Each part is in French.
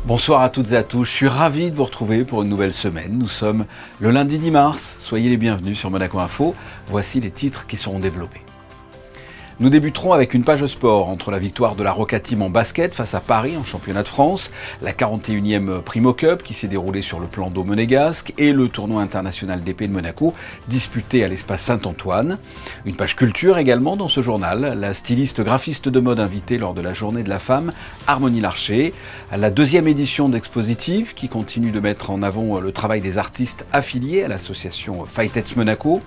Bonsoir à toutes et à tous, je suis ravi de vous retrouver pour une nouvelle semaine. Nous sommes le lundi 10 mars, soyez les bienvenus sur Monaco Info. Voici les titres qui seront développés. Nous débuterons avec une page sport entre la victoire de la Roca Team en basket face à Paris en championnat de France, la 41e Primo Cup qui s'est déroulée sur le plan d'eau monégasque et le tournoi international d'épée de Monaco disputé à l'espace Saint-Antoine. Une page culture également dans ce journal, la styliste graphiste de mode invitée lors de la journée de la femme, Harmonie Larcher, la deuxième édition d'Expositive qui continue de mettre en avant le travail des artistes affiliés à l'association Fightets Monaco.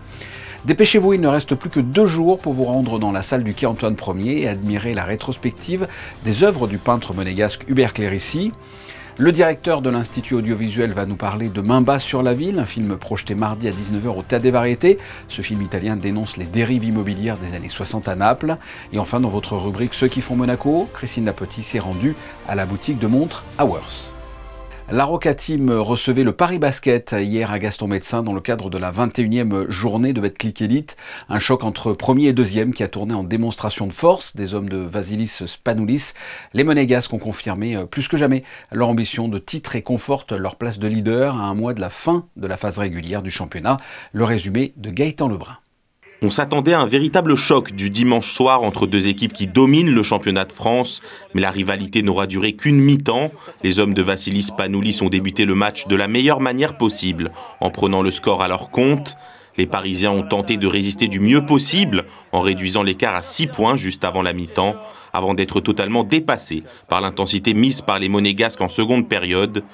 Dépêchez-vous, il ne reste plus que 2 jours pour vous rendre dans la salle du quai Antoine Ier et admirer la rétrospective des œuvres du peintre monégasque Hubert Clérici. Le directeur de l'Institut audiovisuel va nous parler de Main basse sur la ville, un film projeté mardi à 19 h au Théâtre des Variétés. Ce film italien dénonce les dérives immobilières des années 60 à Naples. Et enfin, dans votre rubrique Ceux qui font Monaco, Christine Napotis s'est rendue à la boutique de montres Hours. La Roca Team recevait le Paris Basket hier à Gaston-Médecin dans le cadre de la 21e journée de Betclic Elite. Un choc entre premier et deuxième qui a tourné en démonstration de force des hommes de Vasilis Spanoulis. Les Monégasques ont confirmé plus que jamais leur ambition de titre et confortent leur place de leader à un mois de la fin de la phase régulière du championnat. Le résumé de Gaëtan Lebrun. On s'attendait à un véritable choc du dimanche soir entre deux équipes qui dominent le championnat de France. Mais la rivalité n'aura duré qu'une mi-temps. Les hommes de Vasilis Spanoulis ont débuté le match de la meilleure manière possible, en prenant le score à leur compte. Les Parisiens ont tenté de résister du mieux possible, en réduisant l'écart à 6 points juste avant la mi-temps, avant d'être totalement dépassés par l'intensité mise par les Monégasques en seconde période.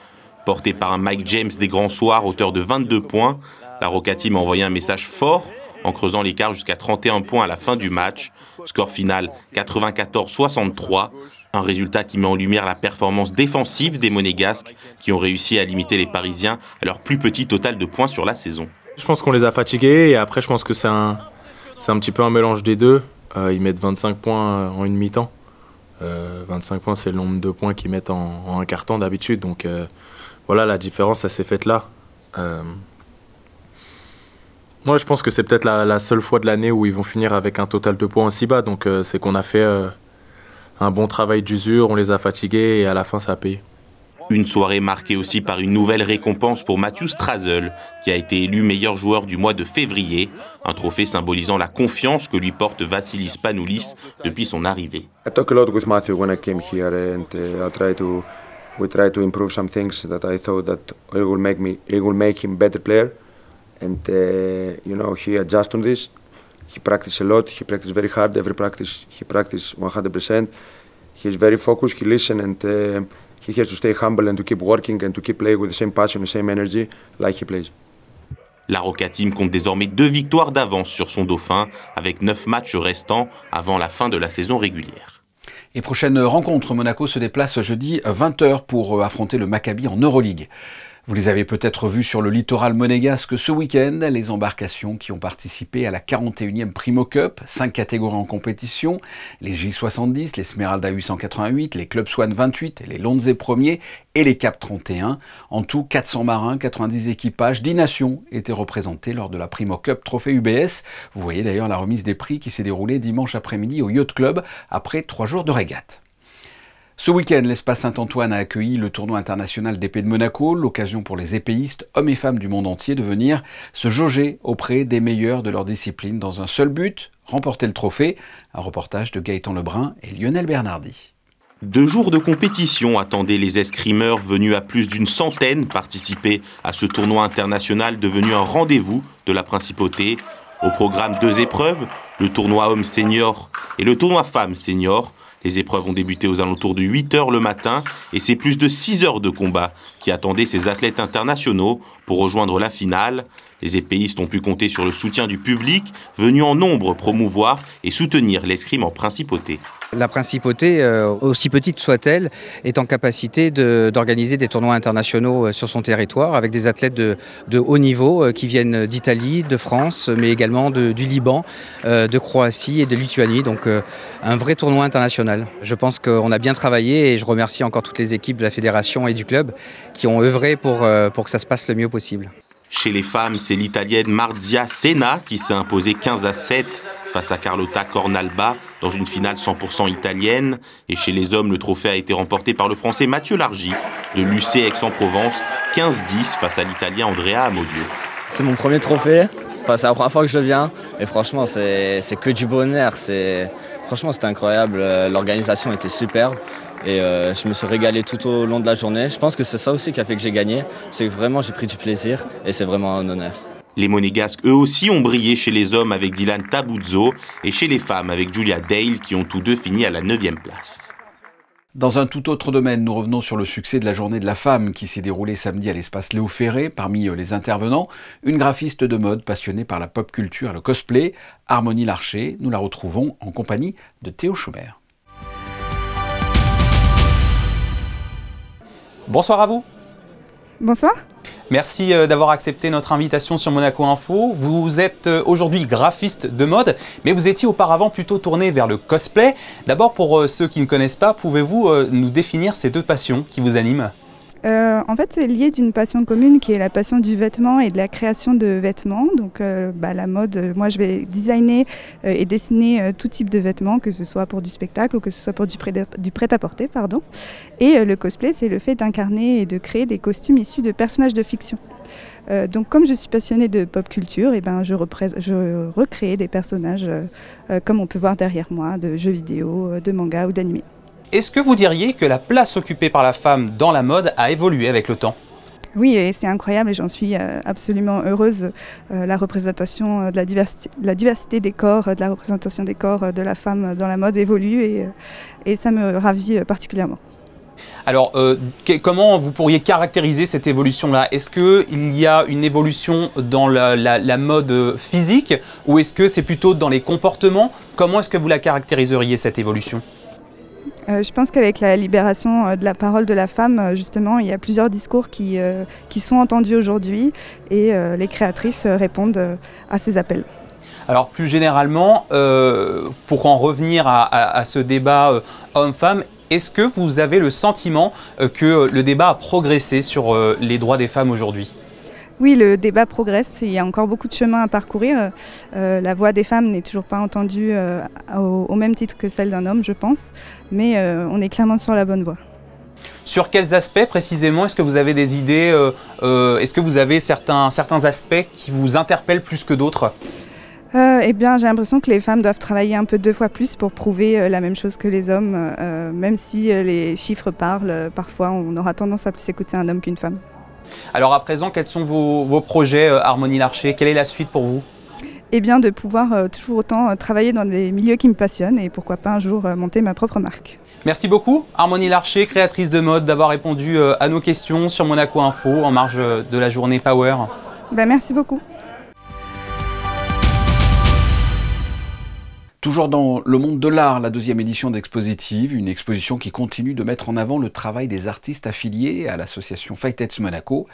Porté par un Mike James des grands soirs, auteur de 22 points, la Roca Team a envoyé un message fort, en creusant l'écart jusqu'à 31 points à la fin du match. Score final 94-63, un résultat qui met en lumière la performance défensive des Monégasques qui ont réussi à limiter les Parisiens à leur plus petit total de points sur la saison. Je pense qu'on les a fatigués et après je pense que c'est un petit peu un mélange des deux. Ils mettent 25 points en une mi-temps. 25 points, c'est le nombre de points qu'ils mettent en un quart-temps d'habitude. Donc voilà, la différence, ça s'est faite là. Moi, je pense que c'est peut-être la seule fois de l'année où ils vont finir avec un total de points aussi bas. Donc, c'est qu'on a fait un bon travail d'usure, on les a fatigués et à la fin, ça a payé. Une soirée marquée aussi par une nouvelle récompense pour Mathieu Strazel, qui a été élu meilleur joueur du mois de février. Un trophée symbolisant la confiance que lui porte Vasilis Spanoulis depuis son arrivée. I talked a lot with Matthew when I came here and we tried to improve some things that I thought that it will make him better player. And you know, he adjusts on this. He practices a lot. He practices very hard. Every practice, he practices 100%. He is very focused. He listens, and he has to stay humble and to keep working and to keep playing with the same passion, the same energy, like he plays. La Roca Team compte désormais 2 victoires d'avance sur son dauphin, avec 9 matchs restants avant la fin de la saison régulière. Et prochaine rencontre, Monaco se déplace jeudi 20 h pour affronter le Maccabi en Euroleague. Vous les avez peut-être vus sur le littoral monégasque ce week-end, les embarcations qui ont participé à la 41e Primo Cup, 5 catégories en compétition, les J70, les Smeralda 888, les Club Swan 28, les Lonze 1er et les Cap 31. En tout, 400 marins, 90 équipages, 10 nations étaient représentées lors de la Primo Cup Trophée UBS. Vous voyez d'ailleurs la remise des prix qui s'est déroulée dimanche après-midi au Yacht Club après 3 jours de régate. Ce week-end, l'espace Saint-Antoine a accueilli le tournoi international d'épée de Monaco, l'occasion pour les épéistes, hommes et femmes du monde entier, de venir se jauger auprès des meilleurs de leur discipline dans un seul but, remporter le trophée. Un reportage de Gaëtan Lebrun et Lionel Bernardi. 2 jours de compétition attendaient les escrimeurs venus à plus d'une centaine participer à ce tournoi international devenu un rendez-vous de la principauté. Au programme 2 épreuves, le tournoi homme senior et le tournoi femme senior. Les épreuves ont débuté aux alentours de 8 h le matin et c'est plus de 6 heures de combat qui attendaient ces athlètes internationaux pour rejoindre la finale. Les épéistes ont pu compter sur le soutien du public, venu en nombre promouvoir et soutenir l'escrime en principauté. La principauté, aussi petite soit-elle, est en capacité d'organiser des tournois internationaux sur son territoire avec des athlètes de haut niveau qui viennent d'Italie, de France, mais également du Liban, de Croatie et de Lituanie. Donc un vrai tournoi international. Je pense qu'on a bien travaillé et je remercie encore toutes les équipes de la fédération et du club qui ont œuvré pour que ça se passe le mieux possible. Chez les femmes, c'est l'Italienne Marzia Senna qui s'est imposée 15-7 face à Carlotta Cornalba dans une finale 100% italienne. Et chez les hommes, le trophée a été remporté par le Français Mathieu Largy de l'UC Aix-en-Provence, 15-10 face à l'Italien Andrea Amodio. C'est mon premier trophée, enfin, c'est la première fois que je viens et franchement c'est que du bonheur. Franchement c'était incroyable, l'organisation était superbe et je me suis régalé tout au long de la journée. Je pense que c'est ça aussi qui a fait que j'ai gagné, c'est que vraiment j'ai pris du plaisir et c'est vraiment un honneur. Les Monégasques, eux aussi, ont brillé chez les hommes avec Dylan Tabuzzo et chez les femmes avec Julia Dale qui ont tous deux fini à la 9e place. Dans un tout autre domaine, nous revenons sur le succès de la journée de la femme qui s'est déroulée samedi à l'espace Léo Ferré. Parmi les intervenants, une graphiste de mode passionnée par la pop culture et le cosplay, Harmonie Larcher. Nous la retrouvons en compagnie de Théo Chaumer. Bonsoir à vous. Bonsoir. Merci d'avoir accepté notre invitation sur Monaco Info. Vous êtes aujourd'hui graphiste de mode, mais vous étiez auparavant plutôt tourné vers le cosplay. D'abord, pour ceux qui ne connaissent pas, pouvez-vous nous définir ces deux passions qui vous animent ? En fait, c'est lié d'une passion commune qui est la passion du vêtement et de la création de vêtements. Donc la mode, moi je vais designer et dessiner tout type de vêtements, que ce soit pour du spectacle ou que ce soit pour du prêt-à-porter. Et le cosplay, c'est le fait d'incarner et de créer des costumes issus de personnages de fiction. Donc comme je suis passionnée de pop culture, je recrée des personnages comme on peut voir derrière moi, de jeux vidéo, de mangas ou d'animés. Est-ce que vous diriez que la place occupée par la femme dans la mode a évolué avec le temps ? Oui, et c'est incroyable et j'en suis absolument heureuse. La représentation de la diversité des corps, de la représentation des corps de la femme dans la mode évolue et ça me ravit particulièrement. Alors, comment vous pourriez caractériser cette évolution-là ? Est-ce qu'il y a une évolution dans la mode physique ou est-ce que c'est plutôt dans les comportements ? Comment est-ce que vous la caractériseriez, cette évolution ? Je pense qu'avec la libération de la parole de la femme, justement, il y a plusieurs discours qui sont entendus aujourd'hui et les créatrices répondent à ces appels. Alors plus généralement, pour en revenir à ce débat homme-femme, est-ce que vous avez le sentiment que le débat a progressé sur les droits des femmes aujourd'hui ? Oui, le débat progresse, il y a encore beaucoup de chemin à parcourir. La voix des femmes n'est toujours pas entendue au même titre que celle d'un homme, je pense, mais on est clairement sur la bonne voie. Sur quels aspects précisément est-ce que vous avez des idées est-ce que vous avez certains aspects qui vous interpellent plus que d'autres ? J'ai l'impression que les femmes doivent travailler un peu 2 fois plus pour prouver la même chose que les hommes. Même si les chiffres parlent, parfois on aura tendance à plus écouter un homme qu'une femme. Alors à présent, quels sont vos projets, Harmonie Larcher ? Quelle est la suite pour vous ? De pouvoir toujours autant travailler dans des milieux qui me passionnent et pourquoi pas un jour monter ma propre marque. Merci beaucoup, Harmonie Larcher, créatrice de mode, d'avoir répondu à nos questions sur Monaco Info en marge de la journée Power. Merci beaucoup. Toujours dans le monde de l'art, la 2e édition d'Expositive, une exposition qui continue de mettre en avant le travail des artistes affiliés à l'association Fightets Monaco.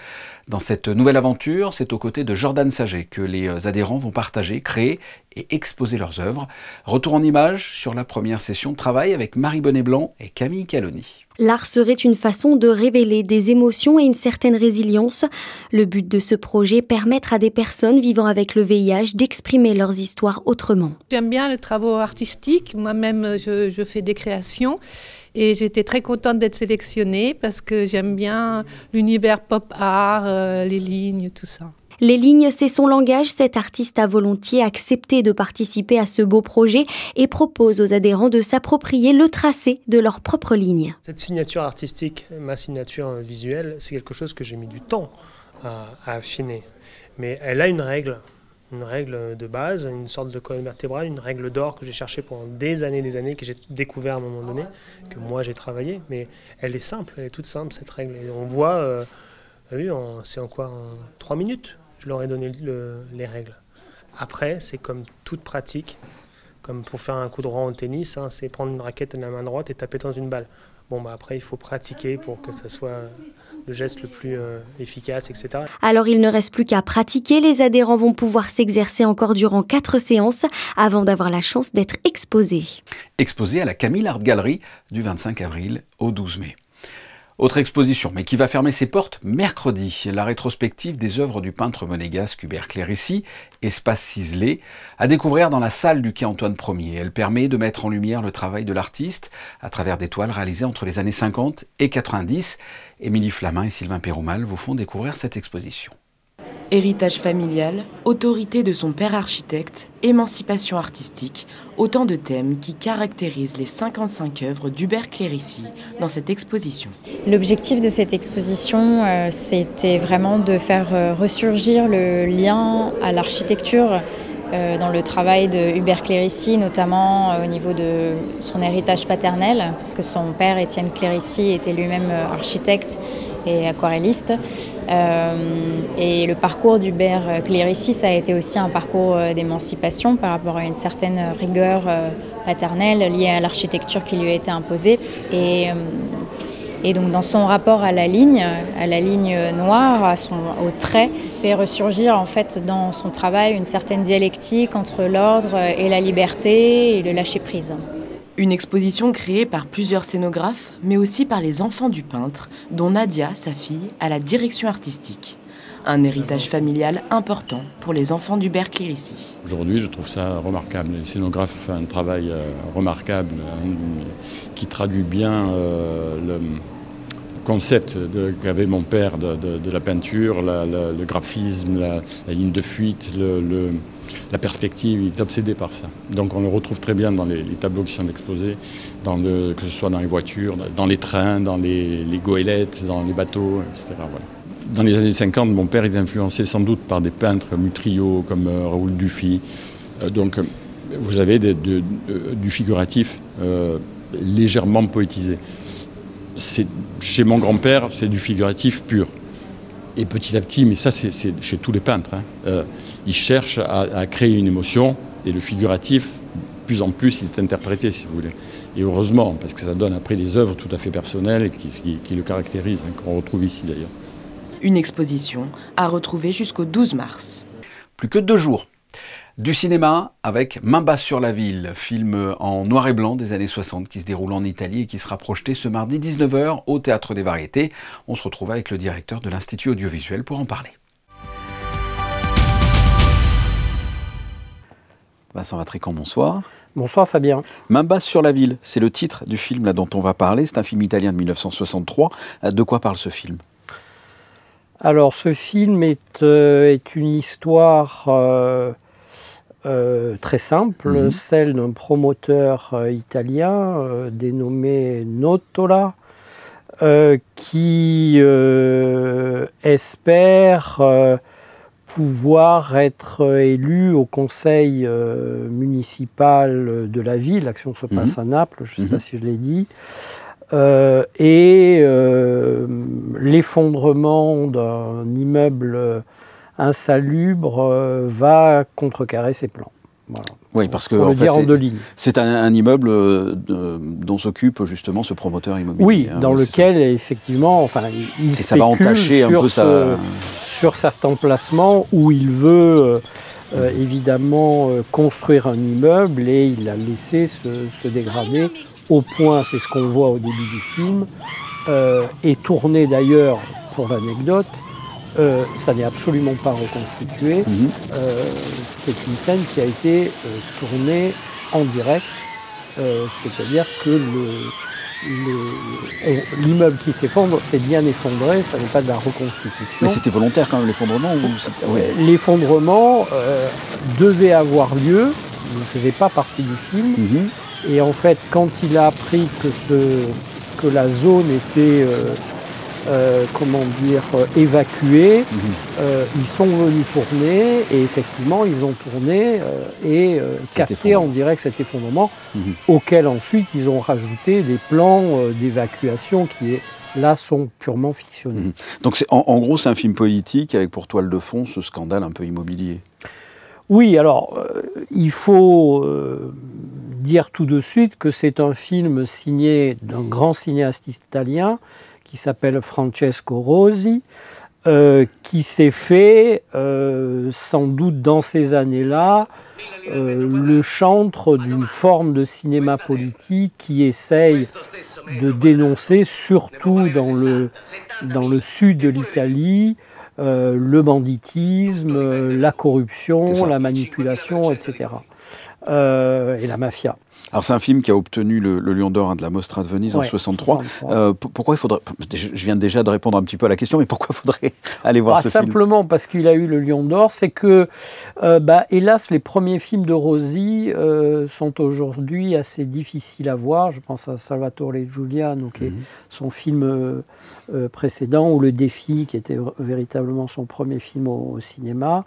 Dans cette nouvelle aventure, c'est aux côtés de Jordan Saget que les adhérents vont partager, créer et exposer leurs œuvres. Retour en images sur la première session de travail avec Marie Bonnet-Blanc et Camille Caloni. L'art serait une façon de révéler des émotions et une certaine résilience. Le but de ce projet, permettre à des personnes vivant avec le VIH d'exprimer leurs histoires autrement. J'aime bien les travaux artistiques. Moi-même, je fais des créations. Et j'étais très contente d'être sélectionnée parce que j'aime bien l'univers pop art, les lignes, tout ça. Les lignes, c'est son langage. Cet artiste a volontiers accepté de participer à ce beau projet et propose aux adhérents de s'approprier le tracé de leurs propres lignes. Cette signature artistique, ma signature visuelle, c'est quelque chose que j'ai mis du temps à affiner. Mais elle a une règle de base, une sorte de colonne vertébrale, une règle d'or que j'ai cherchée pendant des années, que j'ai découvert à un moment donné, que moi j'ai travaillé. Mais elle est simple, elle est toute simple cette règle. Et on voit, c'est en 3 minutes. Je leur ai donné les règles. Après, c'est comme toute pratique, comme pour faire un coup de droit au tennis, c'est prendre une raquette à la main droite et taper dans une balle. Après, il faut pratiquer pour que ça soit le geste le plus efficace, etc. Alors, il ne reste plus qu'à pratiquer. Les adhérents vont pouvoir s'exercer encore durant 4 séances avant d'avoir la chance d'être exposés. Exposés à la Camille Art Gallery du 25 avril au 12 mai. Autre exposition, mais qui va fermer ses portes mercredi. La rétrospective des œuvres du peintre monégasque Hubert Clérici, Espace ciselé, à découvrir dans la salle du quai Antoine Ier. Elle permet de mettre en lumière le travail de l'artiste à travers des toiles réalisées entre les années 50 et 90. Émilie Flamin et Sylvain Péroumal vous font découvrir cette exposition. Héritage familial, autorité de son père architecte, émancipation artistique, autant de thèmes qui caractérisent les 55 œuvres d'Hubert Clérici dans cette exposition. L'objectif de cette exposition, c'était vraiment de faire ressurgir le lien à l'architecture dans le travail de Hubert Clérici, notamment au niveau de son héritage paternel, parce que son père, Étienne Clérici, était lui-même architecte et aquarelliste. Et le parcours d'Hubert Clérici, ça a été aussi un parcours d'émancipation par rapport à une certaine rigueur paternelle liée à l'architecture qui lui a été imposée. Et donc dans son rapport à la ligne noire, au trait, fait ressurgir en fait dans son travail une certaine dialectique entre l'ordre et la liberté et le lâcher-prise. Une exposition créée par plusieurs scénographes, mais aussi par les enfants du peintre, dont Nadia, sa fille, a la direction artistique. Un héritage familial important pour les enfants d'Hubert Clérici. Aujourd'hui, je trouve ça remarquable. Les scénographes font un travail remarquable qui traduit bien le concept qu'avait mon père de la peinture, le graphisme, la ligne de fuite, la perspective. Il est obsédé par ça. Donc on le retrouve très bien dans les tableaux qui sont exposés, que ce soit dans les voitures, dans les trains, dans les goélettes, dans les bateaux, etc. Voilà. Dans les années 50, mon père était influencé sans doute par des peintres mutriaux comme Raoul Dufy. Donc vous avez du figuratif légèrement poétisé. Chez mon grand-père, c'est du figuratif pur. Et petit à petit, mais ça c'est chez tous les peintres, ils cherchent à créer une émotion, et le figuratif, de plus en plus, il est interprété, si vous voulez. Et heureusement, parce que ça donne après des œuvres tout à fait personnelles qui le caractérisent, qu'on retrouve ici d'ailleurs. Une exposition à retrouver jusqu'au 12 mars. Plus que 2 jours. Du cinéma avec Main basse sur la ville, film en noir et blanc des années 60 qui se déroule en Italie et qui sera projeté ce mardi 19h au Théâtre des Variétés. On se retrouve avec le directeur de l'Institut audiovisuel pour en parler. Vincent Vatrican, bonsoir. Bonsoir Fabien. Main basse sur la ville, c'est le titre du film là dont on va parler. C'est un film italien de 1963. De quoi parle ce film ? Alors ce film est une histoire très simple, celle d'un promoteur italien dénommé Nottola, qui espère pouvoir être élu au conseil municipal de la ville. L'action se passe à Naples, je ne sais pas si je l'ai dit. L'effondrement d'un immeuble insalubre va contrecarrer ses plans. Voilà. Oui, parce que c'est un immeuble dont s'occupe justement ce promoteur immobilier. Oui, dans lequel effectivement, il ça va entacher un peu sur certains placements où il veut évidemment construire un immeuble, et il l'a laissé se dégrader au point, c'est ce qu'on voit au début du film, et tourné d'ailleurs, pour l'anecdote, ça n'est absolument pas reconstitué. C'est une scène qui a été tournée en direct, c'est-à-dire que l'immeuble qui s'effondre s'est bien effondré, ça n'est pas de la reconstitution. Mais c'était volontaire quand même, l'effondrement L'effondrement devait avoir lieu, il ne faisait pas partie du film. Et en fait, quand il a appris que la zone était évacués, ils sont venus tourner, et effectivement ils ont tourné et capté en direct cet effondrement, auquel ensuite ils ont rajouté des plans d'évacuation qui là sont purement fictionnels. Donc en gros c'est un film politique avec pour toile de fond ce scandale un peu immobilier. Oui, alors il faut dire tout de suite que c'est un film signé d'un grand cinéaste italien qui s'appelle Francesco Rosi, qui s'est fait, sans doute dans ces années-là, le chantre d'une forme de cinéma politique qui essaye dénoncer, surtout dans le sud de l'Italie, le banditisme, la corruption, la manipulation, etc. Et la mafia. Alors c'est un film qui a obtenu le Lion d'Or de la Mostra de Venise en 1963. Pourquoi il faudrait... Je viens déjà de répondre un petit peu à la question, mais pourquoi il faudrait aller voir ce film? Simplement parce qu'il a eu le Lion d'Or, c'est que, hélas, les premiers films de Rosi sont aujourd'hui assez difficiles à voir. Je pense à Salvatore Giuliano, qui est son film précédent, ou Le Défi, qui était véritablement son premier film au cinéma.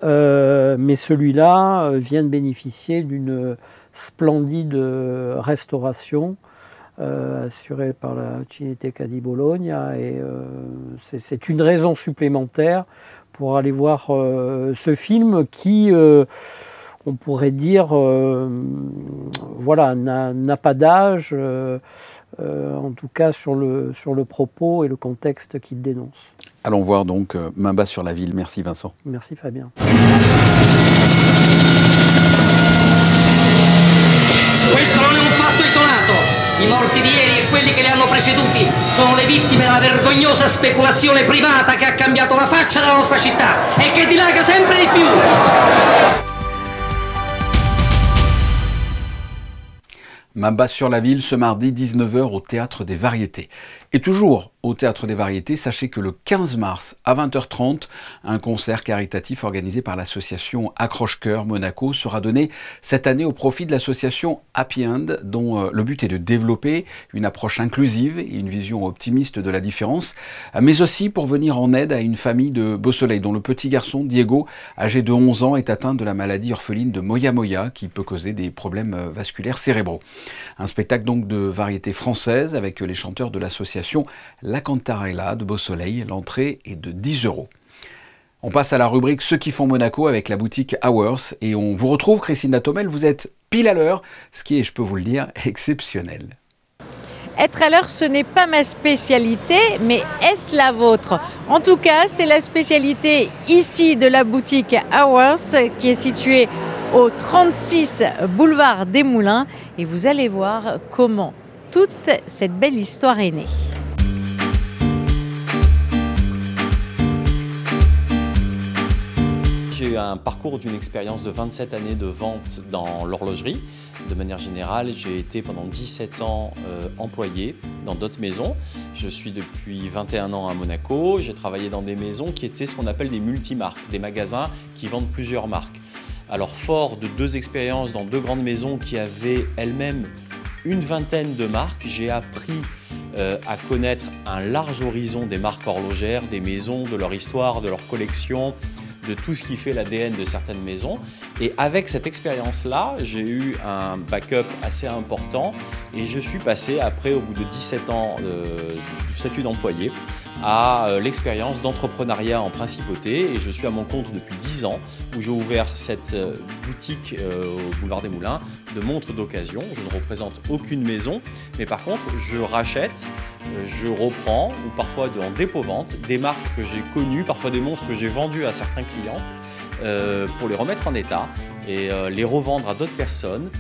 Mais celui-là vient de bénéficier d'une splendide restauration assurée par la Cineteca di Bologna, et c'est une raison supplémentaire pour aller voir ce film qui, on pourrait dire, voilà, n'a pas d'âge, en tout cas sur le propos et le contexte qu'il dénonce. Allons voir donc Main basse sur la ville. Merci Vincent. Merci Fabien. Questo non è un fatto isolato. I morti di ieri e quelli che li hanno preceduti sono le vittime della vergognosa speculazione privata che ha cambiato la faccia della nostra città e che dilaga sempre di più. Main basse sur la ville, ce mardi 19h au Théâtre des Variétés. Et toujours au Théâtre des Variétés, sachez que le 15 mars à 20h30, un concert caritatif organisé par l'association Accroche-Cœur Monaco sera donné cette année au profit de l'association Happy End, dont le but est de développer une approche inclusive et une vision optimiste de la différence, mais aussi pour venir en aide à une famille de Beausoleil, dont le petit garçon Diego, âgé de 11 ans, est atteint de la maladie orpheline de Moya-Moya, qui peut causer des problèmes vasculaires cérébraux. Un spectacle donc de variété française avec les chanteurs de l'association La Cantarella de Beausoleil. L'entrée est de 10 €. On passe à la rubrique Ceux qui font Monaco avec la boutique Hours et on vous retrouve, Christine Datomel, vous êtes pile à l'heure, ce qui est, je peux vous le dire, exceptionnel. Être à l'heure, ce n'est pas ma spécialité, mais est-ce la vôtre? En tout cas, c'est la spécialité ici de la boutique Hours qui est située au 36 boulevard des Moulins et vous allez voir comment toute cette belle histoire est née. J'ai eu un parcours d'une expérience de 27 années de vente dans l'horlogerie. De manière générale, j'ai été pendant 17 ans employé dans d'autres maisons. Je suis depuis 21 ans à Monaco. J'ai travaillé dans des maisons qui étaient ce qu'on appelle des multimarques, des magasins qui vendent plusieurs marques. Alors fort de 2 expériences dans 2 grandes maisons qui avaient elles-mêmes une vingtaine de marques, j'ai appris à connaître un large horizon des marques horlogères, des maisons, de leur histoire, de leur collection, de tout ce qui fait l'ADN de certaines maisons. Et avec cette expérience-là, j'ai eu un backup assez important et je suis passé après, au bout de 17 ans du statut d'employé, à l'expérience d'entrepreneuriat en principauté et je suis à mon compte depuis 10 ans où j'ai ouvert cette boutique au boulevard des Moulins de montres d'occasion. Je ne représente aucune maison, mais par contre je rachète, je reprends ou parfois en dépôt-vente des marques que j'ai connues, parfois des montres que j'ai vendues à certains clients pour les remettre en état et les revendre à d'autres personnes.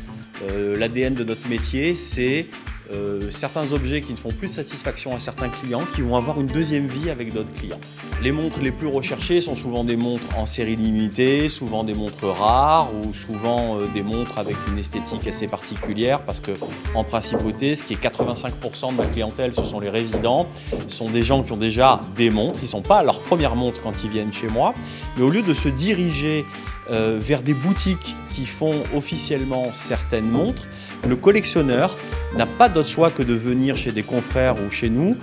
L'ADN de notre métier, c'est certains objets qui ne font plus satisfaction à certains clients qui vont avoir une deuxième vie avec d'autres clients. Les montres les plus recherchées sont souvent des montres en série limitée, souvent des montres rares ou souvent des montres avec une esthétique assez particulière parce que en principauté, ce qui est 85% de ma clientèle, ce sont les résidents, ce sont des gens qui ont déjà des montres, ils ne sont pas à leur première montre quand ils viennent chez moi, mais au lieu de se diriger vers des boutiques qui font officiellement certaines montres, le collectionneur n'a pas d'autre choix que de venir chez des confrères ou chez nous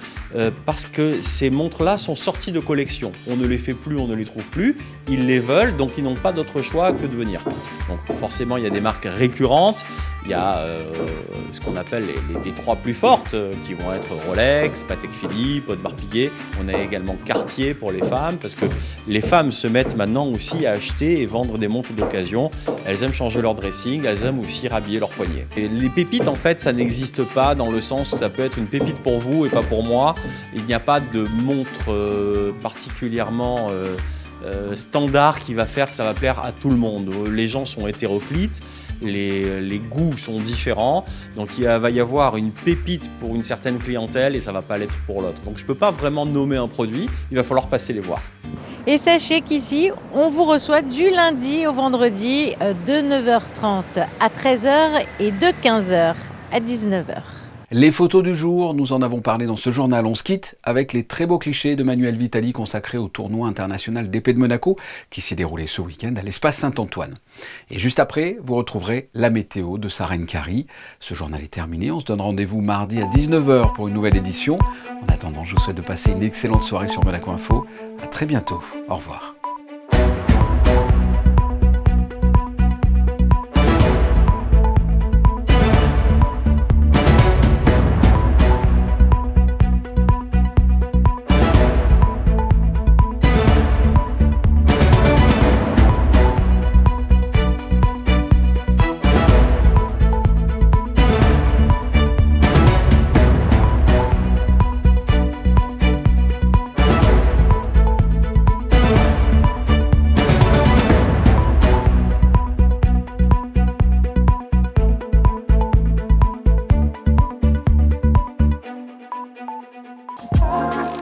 parce que ces montres-là sont sorties de collection. On ne les fait plus, on ne les trouve plus, ils les veulent, donc ils n'ont pas d'autre choix que de venir. Donc forcément, il y a des marques récurrentes, il y a ce qu'on appelle les 3 plus fortes qui vont être Rolex, Patek Philippe, Audemars Piguet. On a également Cartier pour les femmes parce que les femmes se mettent maintenant aussi à acheter et vendre des montres d'occasion. Elles aiment changer leur dressing, elles aiment aussi rhabiller leurs poignets. Et les pépites, en fait, ça n'existe pas dans le sens où ça peut être une pépite pour vous et pas pour moi. Il n'y a pas de montre particulièrement standard qui va faire que ça va plaire à tout le monde. Les gens sont hétéroclites. les goûts sont différents, donc il va y avoir une pépite pour une certaine clientèle et ça ne va pas l'être pour l'autre. Donc je ne peux pas vraiment nommer un produit, il va falloir passer les voir. Et sachez qu'ici, on vous reçoit du lundi au vendredi de 9h30 à 13h et de 15h à 19h. Les photos du jour, nous en avons parlé dans ce journal. On se quitte avec les très beaux clichés de Manuel Vitali consacrés au tournoi international d'épée de Monaco qui s'est déroulé ce week-end à l'espace Saint-Antoine. Et juste après, vous retrouverez la météo de Sarah Nkari. Ce journal est terminé. On se donne rendez-vous mardi à 19h pour une nouvelle édition. En attendant, je vous souhaite de passer une excellente soirée sur Monaco Info. À très bientôt. Au revoir.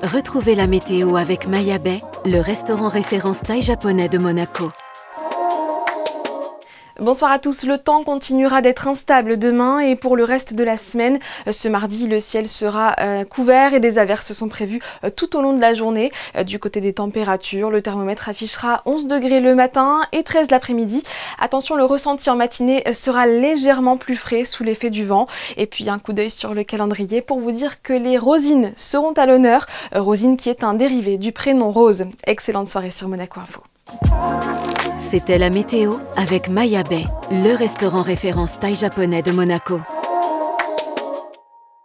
Retrouvez la météo avec Maya Bay, le restaurant référence thaï japonais de Monaco. Bonsoir à tous, le temps continuera d'être instable demain et pour le reste de la semaine. Ce mardi, le ciel sera couvert et des averses sont prévues tout au long de la journée. Du côté des températures, le thermomètre affichera 11 degrés le matin et 13 l'après-midi. Attention, le ressenti en matinée sera légèrement plus frais sous l'effet du vent. Et puis un coup d'œil sur le calendrier pour vous dire que les rosines seront à l'honneur. Rosine qui est un dérivé du prénom Rose. Excellente soirée sur Monaco Info. C'était la météo avec Maya Bay, le restaurant référence thaï japonais de Monaco.